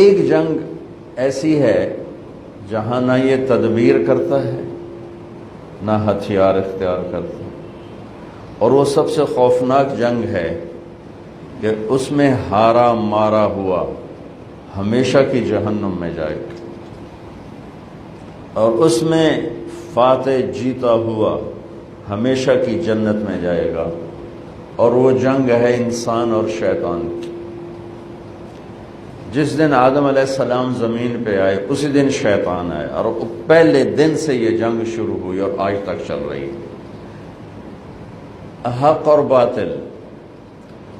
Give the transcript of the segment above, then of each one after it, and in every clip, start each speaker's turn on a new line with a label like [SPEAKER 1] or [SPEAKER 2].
[SPEAKER 1] ایک جنگ ایسی ہے جہاں نہ یہ تدبیر کرتا ہے نہ ہتھیار اختیار کرتا ہے، اور وہ سب سے خوفناک جنگ ہے کہ اس میں ہارا مارا ہوا ہمیشہ کی جہنم میں جائے گا، اور اس میں فاتح جیتا ہوا ہمیشہ کی جنت میں جائے گا، اور وہ جنگ ہے انسان اور شیطان کی۔ جس دن آدم علیہ السلام زمین پہ آئے اسی دن شیطان آئے، اور پہلے دن سے یہ جنگ شروع ہوئی اور آج تک چل رہی ہے۔ حق اور باطل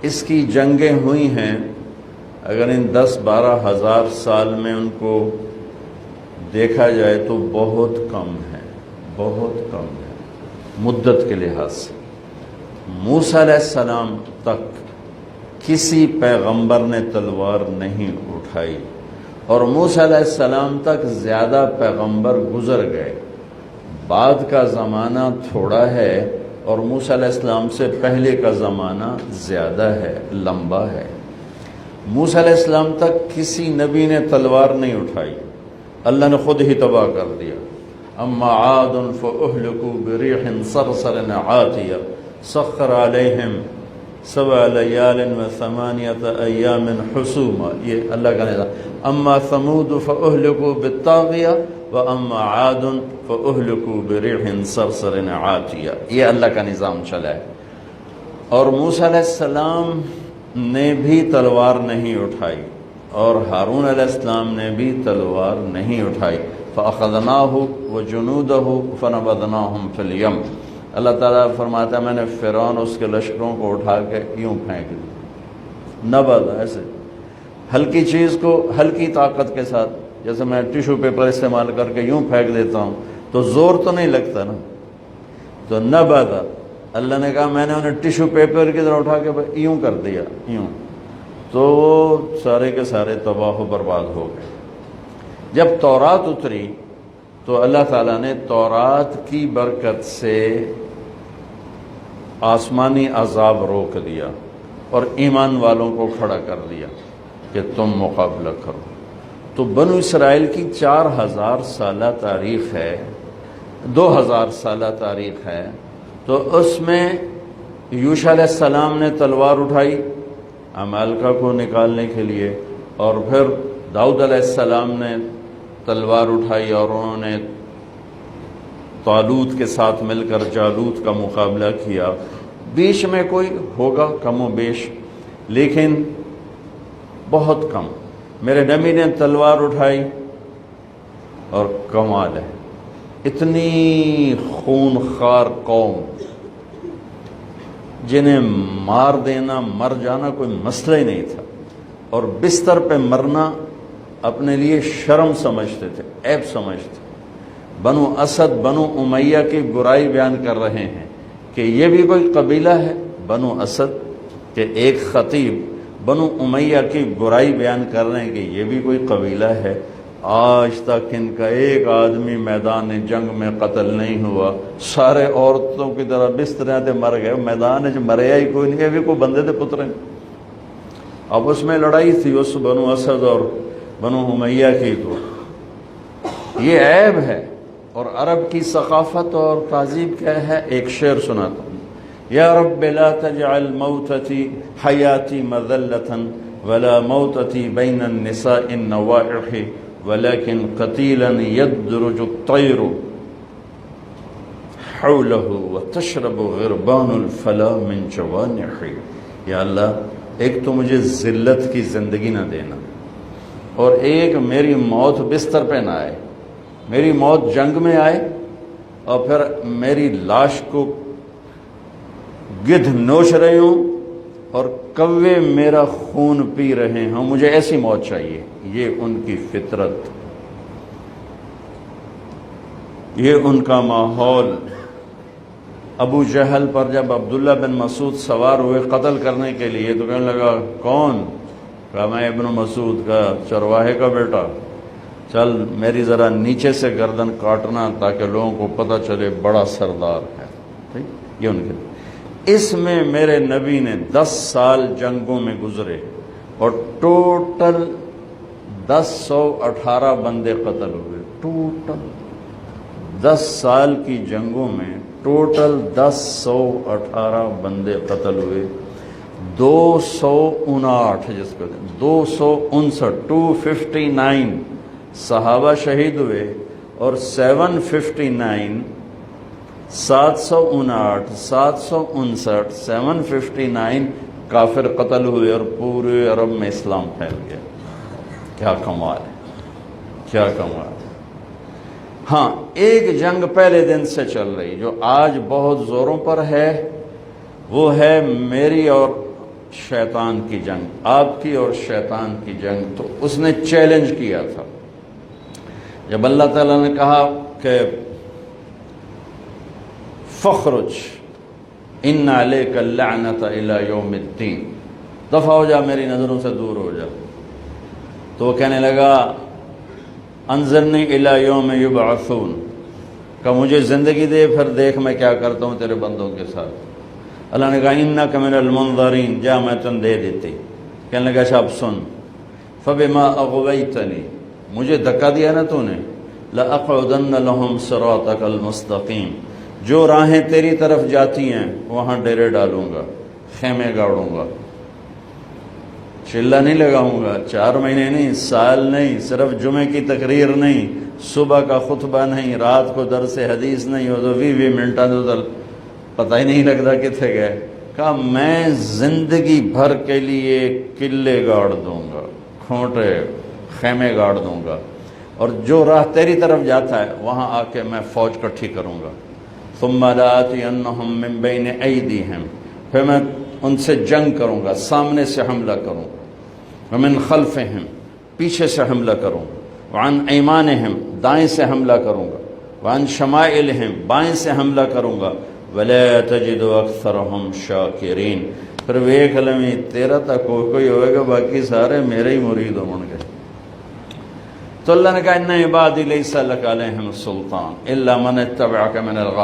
[SPEAKER 1] اس کی جنگیں ہوئی ہیں، اگر ان 10-12 ہزار سال میں ان کو دیکھا جائے تو بہت کم ہے، بہت کم ہے مدت کے لحاظ سے۔ موسیٰ علیہ السلام تک کسی پیغمبر نے تلوار نہیں اٹھائی، اور موسیٰ علیہ السلام تک زیادہ پیغمبر گزر گئے۔ بعد کا زمانہ تھوڑا ہے اور موسیٰ علیہ السلام سے پہلے کا زمانہ زیادہ ہے، لمبا ہے۔ موسیٰ علیہ السلام تک کسی نبی نے تلوار نہیں اٹھائی، اللہ نے خود ہی تباہ کر دیا۔ اما عاد فاہلکوا بریح صرصر عاتیہ سخر علیہم 7 لیال و8 ایام حسوما، یہ اللہ کا نظام۔ اما ثمود فاہلکوا بالطاغیہ واما عاد فاہلکوا بریح صرصر عاتیہ، یہ اللہ کا نظام چلا ہے۔ اور موسیٰ علیہ السلام نے بھی تلوار نہیں اٹھائی، اور ہارون علیہ السلام نے بھی تلوار نہیں اٹھائی۔ فَأَخَذْنَاهُ وَجُنُودَهُ فَنَبَذْنَاهُمْ فِي الْيَمِّ، اللہ تعالیٰ فرماتا ہے میں نے فرعون اس کے لشکروں کو اٹھا کے یوں پھینک دیا، نبذ، ایسے ہلکی چیز کو ہلکی طاقت کے ساتھ، جیسے میں ٹیشو پیپر استعمال کر کے یوں پھینک دیتا ہوں تو زور تو نہیں لگتا نا، تو نبذ، اللہ نے کہا میں نے انہیں ٹیشو پیپر کی طرح اٹھا کے یوں کر دیا، یوں، تو وہ سارے کے سارے تباہ و برباد ہو گئے۔ جب تورات اتری تو اللہ تعالیٰ نے تورات کی برکت سے آسمانی عذاب روک دیا اور ایمان والوں کو کھڑا کر دیا کہ تم مقابلہ کرو۔ تو بنو اسرائیل کی 4000 سالہ تاریخ ہے، 2000 سالہ تاریخ ہے، تو اس میں یوشع علیہ السلام نے تلوار اٹھائی عمالقہ کو نکالنے کے لیے، اور پھر داؤد علیہ السلام نے تلوار اٹھائی اور انہوں نے طالوت کے ساتھ مل کر جالوت کا مقابلہ کیا۔ بیچ میں کوئی ہوگا کم و بیش، لیکن بہت کم۔ میرے نبی نے تلوار اٹھائی، اور کمال ہے، اتنی خون خوار قوم جنہیں مار دینا، مر جانا کوئی مسئلہ ہی نہیں تھا، اور بستر پہ مرنا اپنے لیے شرم سمجھتے تھے، عیب سمجھتے۔ بنو اسد، بنو امیہ کی برائی بیان کر رہے ہیں کہ یہ بھی کوئی قبیلہ ہے، بنو اسد کے ایک خطیب بنو امیہ کی برائی بیان کر رہے ہیں کہ یہ بھی کوئی قبیلہ ہے۔ آج تک ان کا ایک آدمی میدان جنگ میں قتل نہیں ہوا، سارے عورتوں کی طرح بستریں تے مر گئے، میدان جو مریا ہی کوئی نہیں، یہ بھی کوئی بندے تھے پتریں۔ اب اس میں لڑائی تھی اس بنو اسد اور بنو امیہ کی، تو یہ عیب ہے۔ اور عرب کی ثقافت اور تہذیب کیا ہے، ایک شعر سناتا ہوں: یا رب لا تجعل موتتی حیاتی مذلة ولا موتتی بین النساء النوائح ولكن قتیلا یدرج الطیر حوله وتشرب غربان الفلا من جوانح۔ یا اللہ، ایک تو مجھے ذلت کی زندگی نہ دینا، اور ایک میری موت بستر پہ نہ آئے، میری موت جنگ میں آئے، اور پھر میری لاش کو گدھ نوش رہے ہوں اور کوے میرا خون پی رہے ہوں، مجھے ایسی موت چاہیے۔ یہ ان کی فطرت، یہ ان کا ماحول۔ ابو جہل پر جب عبداللہ بن مسعود سوار ہوئے قتل کرنے کے لیے تو کہنے لگا کون؟ کہا میں ابن مسعود کا، چرواہے کا بیٹا، چل میری ذرا نیچے سے گردن کاٹنا تاکہ لوگوں کو پتہ چلے بڑا سردار ہے۔ ٹھیک، یہ ان کے، اس میں میرے نبی نے 10 سال جنگوں میں گزرے، اور ٹوٹل 1018 بندے قتل ہوئے ٹوٹل 10 سال کی جنگوں میں ٹوٹل 1018 بندے قتل ہوئے 259 جس کو 259 صحابہ شہید ہوئے اور 759 کافر قتل ہوئے اور پورے عرب میں اسلام پھیل گیا. کیا کمال ہے، کیا کمال ہے. ہاں ایک جنگ پہلے دن سے چل رہی جو آج بہت زوروں پر ہے، وہ ہے میری اور شیطان کی جنگ، آپ کی اور شیطان کی جنگ. تو اس نے چیلنج کیا تھا جب اللہ تعالیٰ نے کہا کہ فخرج ان علیک اللعنۃ الی یوم الدین، دفع ہو جا، میری نظروں سے دور ہو جا. تو وہ کہنے لگا انظرنی الی یوم یبعثون، کہ مجھے زندگی دے پھر دیکھ میں کیا کرتا ہوں تیرے بندوں کے ساتھ. اللہ نے کہا انک من المنظرین، جا میں تن دے دیتی. کہنے لگا اچھا اب سن، فبما اغویتنی، مجھے دھکا دیا نا تو نے، لأقعدن لهم صراطک المستقیم، جو راہیں تیری طرف جاتی ہیں وہاں ڈیرے ڈالوں گا، خیمے گاڑوں گا، چلہ نہیں لگاؤں گا. 4 مہینے نہیں، سال نہیں، صرف جمعے کی تقریر نہیں، صبح کا خطبہ نہیں، رات کو درس حدیث نہیں، ہو تو 20 منٹاں تو پتہ ہی نہیں لگتا کتنے گئے. کہا میں زندگی بھر کے لیے قلعے گاڑ دوں گا، کھوٹے خیمے گاڑ دوں گا، اور جو راہ تیری طرف جاتا ہے وہاں آ کے میں فوج کٹھی کروں گا. ثم لآتینہم من بین ایدیہم، پھر میں ان سے جنگ کروں گا، سامنے سے حملہ کروں گا، ومن خلفہم، پیچھے سے حملہ کروں گا، وعن ایمانہم، دائیں سے حملہ کروں گا، وعن شمائلہم، بائیں سے حملہ کروں گا، ولا تجد اکثرہم شاکرین. پھر ویکھ لمی تیرا تا کوئی ہوئے گا، باقی سارے میرے ہی مرید ہوں گے. تو اللہ نے کہا ان عبادی لیس لک علیہم سلطان الا من اتبعک من الغاوین.